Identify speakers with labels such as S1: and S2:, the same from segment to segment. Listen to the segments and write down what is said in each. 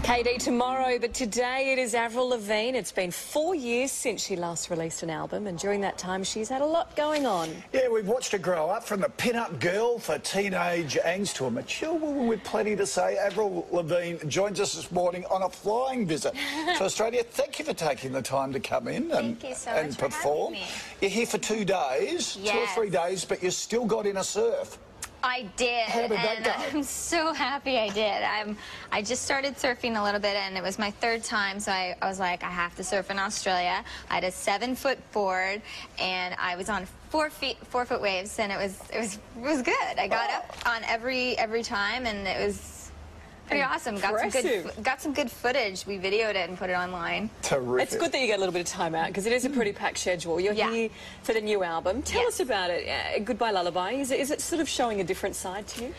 S1: KD tomorrow, but today it is Avril Lavigne. It's been 4 years since she last released an album, and during that time she's had a lot going on.
S2: Yeah, we've watched her grow up from the pin-up girl for teenage angst to a mature woman with plenty to say. Avril Lavigne joins us this morning on a flying visit to Australia. Thank you for taking the time to come in and perform. You're here for 2 days,
S3: yes.
S2: 2 or 3 days, but you still got in a surf.
S3: I did.
S2: How did that go?
S3: I'm so happy I did. I just started surfing a little bit, and it was my 3rd time, so I was like, I have to surf in Australia. I had a 7-foot board, and I was on 4-foot waves, and it was good. I got up on every time, and it was pretty awesome. Got some good footage. We videoed it and put it online.
S2: Terrific.
S1: It's good that you get a little bit of time out because it is a pretty packed schedule. You're here for the new album. Tell us about it. Goodbye Lullaby. Is it sort of showing a different side to you?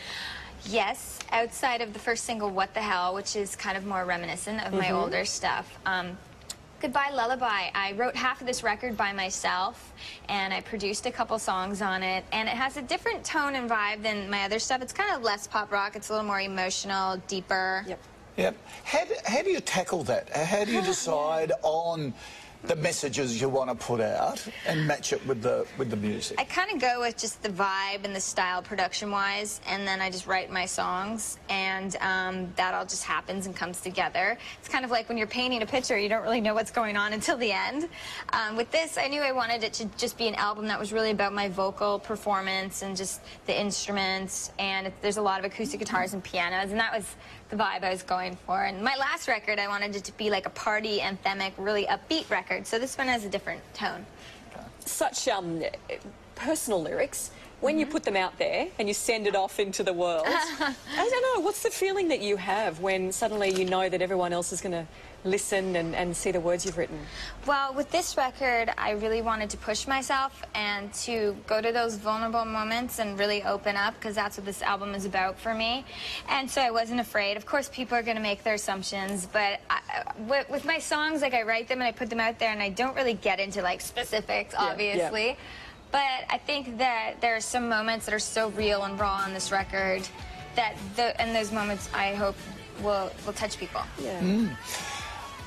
S3: Yes, outside of the first single, What the Hell, which is kind of more reminiscent of my older stuff. Goodbye Lullaby. I wrote half of this record by myself, and I produced a couple songs on it, and it has a different tone and vibe than my other stuff. It's kind of less pop rock. It's a little more emotional, deeper.
S2: Yep. How do you tackle that? How do you decide on the messages you want to put out and match it with the music?
S3: I kind of go with just the vibe and the style production-wise, and then I just write my songs, and that all just happens and comes together. It's kind of like when you're painting a picture, you don't really know what's going on until the end. With this, I knew I wanted it to just be an album that was really about my vocal performance and just the instruments, and there's a lot of acoustic guitars and pianos, and that was the vibe I was going for. And my last record, I wanted it to be like a party, anthemic, really upbeat record. So this one has a different tone.
S1: Such personal lyrics. When you put them out there and you send it off into the world, I don't know, what's the feeling that you have when suddenly you know that everyone else is going to listen and see the words you've written?
S3: Well, with this record, I really wanted to push myself and to go to those vulnerable moments and really open up, because that's what this album is about for me. And so I wasn't afraid. Of course, people are going to make their assumptions, but with my songs, like, I write them and I put them out there, and I don't really get into, like, specifics, obviously. Yeah. But I think that there are some moments that are so real and raw on this record that and those moments, I hope, will touch people.
S1: Yeah.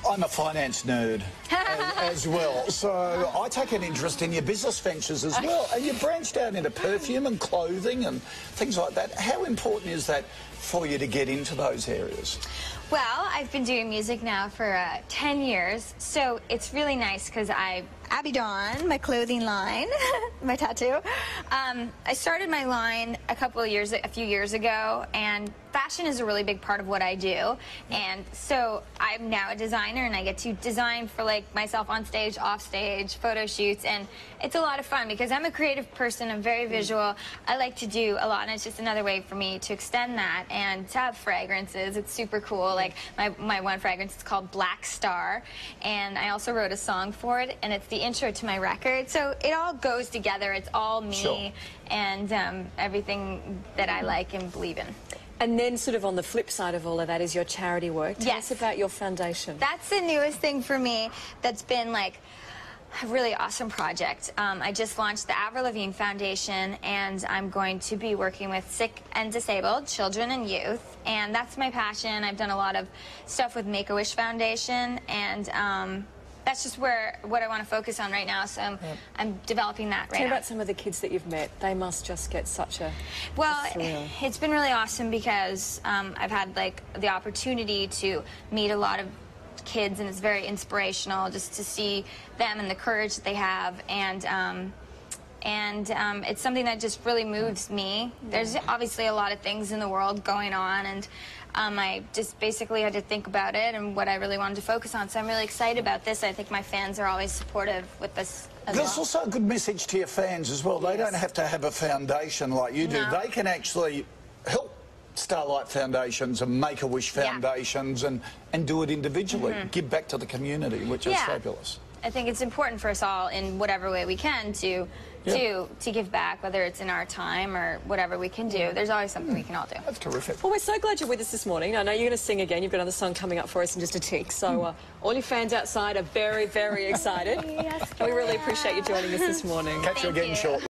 S2: I'm a finance nerd as well, so I take an interest in your business ventures as well. And you branched out into perfume and clothing and things like that. How important is that for you to get into those areas?
S3: Well, I've been doing music now for 10 years, so it's really nice because Abby Dawn, my clothing line, my tattoo. I started my line a few years ago, and fashion is a really big part of what I do. And so I'm now a designer, and I get to design for, like, myself on stage, off stage, photo shoots, and it's a lot of fun because I'm a creative person. I'm very visual. I like to do a lot, and it's just another way for me to extend that and to have fragrances. It's super cool. Like my one fragrance is called Black Star, and I also wrote a song for it, and it's the intro to my record. So it all goes together. It's all me and everything that I like and believe in.
S1: And then sort of on the flip side of all of that is your charity work. Tell us about your foundation.
S3: That's the newest thing for me that's been, like, a really awesome project. I just launched the Avril Lavigne Foundation, and I'm going to be working with sick and disabled children and youth, and that's my passion. I've done a lot of stuff with Make-A-Wish Foundation, and that's just what I want to focus on right now, so I'm developing that right now.
S1: Tell me about some of the kids that you've met. They must just get such a thrill.
S3: It's been really awesome because I've had, like, the opportunity to meet a lot of kids, and it's very inspirational just to see them and the courage that they have, and it's something that just really moves me. There's obviously a lot of things in the world going on, and I just basically had to think about it and what I really wanted to focus on, so I'm really excited about this. I think my fans are always supportive with this as well.
S2: There's also a good message to your fans as well. They don't have to have a foundation like you do. They can actually help Starlight Foundations and Make-A-Wish Foundations and do it individually, give back to the community, which is fabulous.
S3: I think it's important for us all in whatever way we can to give back, whether it's in our time or whatever we can do. There's always something we can all do.
S2: That's terrific.
S1: Well, we're so glad you're with us this morning. I know you're going to sing again. You've got another song coming up for us in just a tick. So all your fans outside are very, very excited.
S3: Yes,
S1: and we really appreciate you joining us this morning.
S2: Catch you again shortly.